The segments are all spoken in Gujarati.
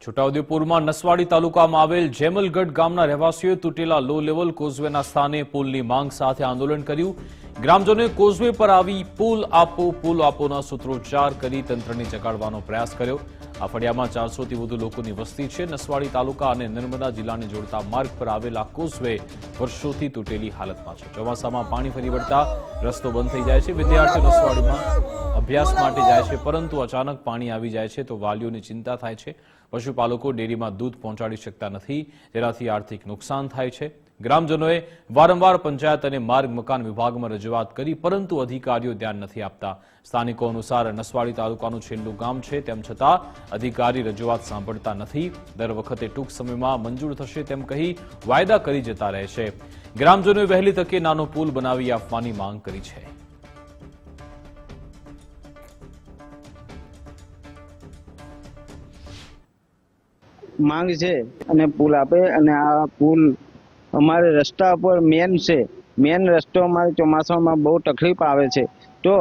છોટાઉદેપુરમાં નસવાડી તાલુકામાં આવેલ જેમલગઢ ગામના રહેવાસીઓએ તૂટેલા લો લેવલ કોઝવેના સ્થાને પુલની માંગ સાથે આંદોલન કર્યું। ગ્રામજનોએ કોઝવે પર આવી પુલ આપોના સૂત્રોચ્ચાર કરી તંત્રને જગાડવાનો પ્રયાસ કર્યો। આ ફળિયામાં 400થી વધુ લોકોની વસ્તી છે। નસવાડી તાલુકા અને નર્મદા જિલ્લાને જોડતા માર્ગ પર આવેલા કોઝવે વર્ષોથી તૂટેલી હાલતમાં છે। ચોમાસામાં પાણી ફરી વળતા રસ્તો બંધ થઈ જાય છે। વિદ્યાર્થીઓ નસવાડીમાં અભ્યાસ માટે જાય છે, પરંતુ અચાનક પાણી આવી જાય છે તો વાલીઓને ચિંતા થાય છે। પશુપાલકો ડેરીમાં દૂધ પહોંચાડી શકતા નથી, જેનાથી આર્થિક નુકસાન થાય છે। ગ્રામજનોએ વારંવાર પંચાયત અને માર્ગ મકાન વિભાગમાં રજૂઆત કરી, પરંતુ અધિકારીઓ ધ્યાન નથી આપતા। સ્થાનિકો અનુસાર નસવાડી તાલુકાનું છેલ્લું ગામ છે, તેમ છતાં અધિકારી રજૂઆત સાંભળતા નથી। દર વખતે ટૂંક સમયમાં મંજૂર થશે તેમ કહી વાયદા કરી જતા રહે છે। ગ્રામજનોએ વહેલી તકે નાનો પુલ બનાવી આપવાની માંગ કરી છે। માંગ છે અને પુલ આપે, અને આ પુલ અમારે રસ્તા પર મેન રસ્તો અમારે ચોમાસામાં બહુ તકલીફ આવે છે। તો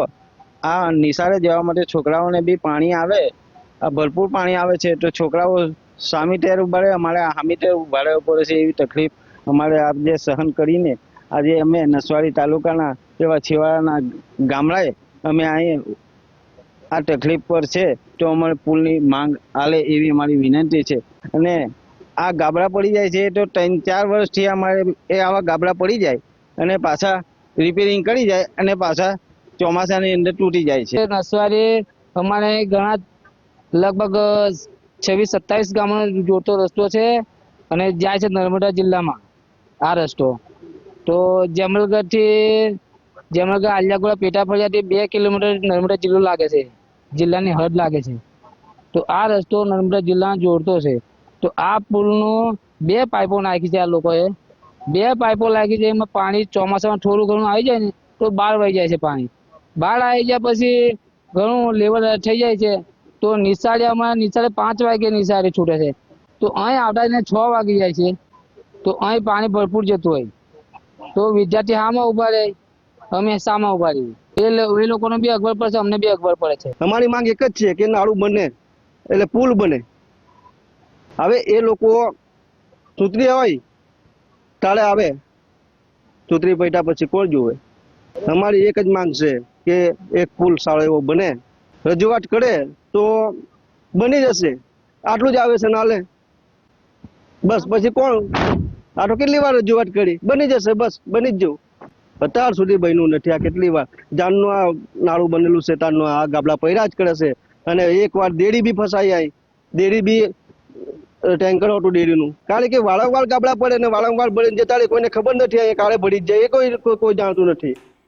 આ નિશાળે જવા માટે છોકરાઓને બી પાણી આવે, આ ભરપૂર પાણી આવે છે, તો છોકરાઓ સામી ટેર ઉભા રહે, અમારે હામી ટેર ઉભા રહેવું પડે છે। એવી તકલીફ અમારે આજે સહન કરીને આજે અમે નસવાડી તાલુકાના એવા છેવાડાના ગામડાએ અમે અહીં આ તકલીફ પર છે, તો અમારે પુલની માંગ આલે એવી અમારી વિનંતી છે। અને આ ગાબડા પડી જાય છે તો 3-4 વર્ષથી અમારે આવા ગાબડા પડી જાય અને પાછા રિપેરિંગ કરી જાય અને પાછા ચોમાસાની અંદર તૂટી જાય છે। નસવાડી અમારે ઘણા લગભગ 26-27 ગામનો જોડતો રસ્તો છે અને જાય છે નર્મદા જિલ્લામાં આ રસ્તો। તો જેમલગઢ આલિયાગોળા પેટા ફળિયાથી 2 કિલોમીટર નર્મદા જિલ્લો લાગે છે, જિલ્લાની હદ લાગે છે। તો આ રસ્તો નર્મદા જિલ્લા જોડતો છે। તો આ પુલનો 2 પાઇપો નાખી છે, આ લોકોએ 2 પાઇપો નાખી છે। એમાં પાણી ચોમાસામાં થોડું ઘણું આવી જાય ને તો બહાર વહી જાય છે પાણી। બહાર આવી જાય પછી ઘણું લેવલ થઈ જાય છે, તો નિશાળે 5 વાગે નિશાળે છૂટે છે, તો અહીં આવતા 6 વાગી જાય છે, તો અહીં પાણી ભરપૂર જતું હોય તો વિદ્યાર્થી હામાં ઉભા રહે, અમે સામાં ઉભા રહીએ। એ લોકોને બી અગવડ પડે છે, અમને બી અગવડ પડે છે। અમારી માંગ એક જ છે કે નાળું બને એટલે પુલ બને। હવે એ લોકો સૂત્રી હોય તાળે આવે, સૂત્રી પૈટા પછી કોણ જોવે। અમારી એક જ માંગ છે કે એક પુલ સારો એવો બને, રજૂઆત કરે તો બની જશે। આટલું જ આવે છે નાલે, બસ પછી કોણ, આ તો કેટલી વાર રજૂઆત કરી, બની જશે, બસ બની જ જવું। અત્યાર સુધી બન્યું નથી। આ કેટલી વાર જાનનું આ નાળું બનેલું છે, તારનું આ ગાબડા પૈડા જ કરે છે। અને એક વાર દેરી બી ફસાઈ આવી, દેરી બી ટેન્કર હતું ડેરીનું, કારણ કે વારંવાર ગાબડા પડે ને વારંવાર ભરીને જતા રહે, કોઈને ખબર નથી, અહીંયા કાળે ભરી જ જાય, એ કોઈ જાણતું નથી।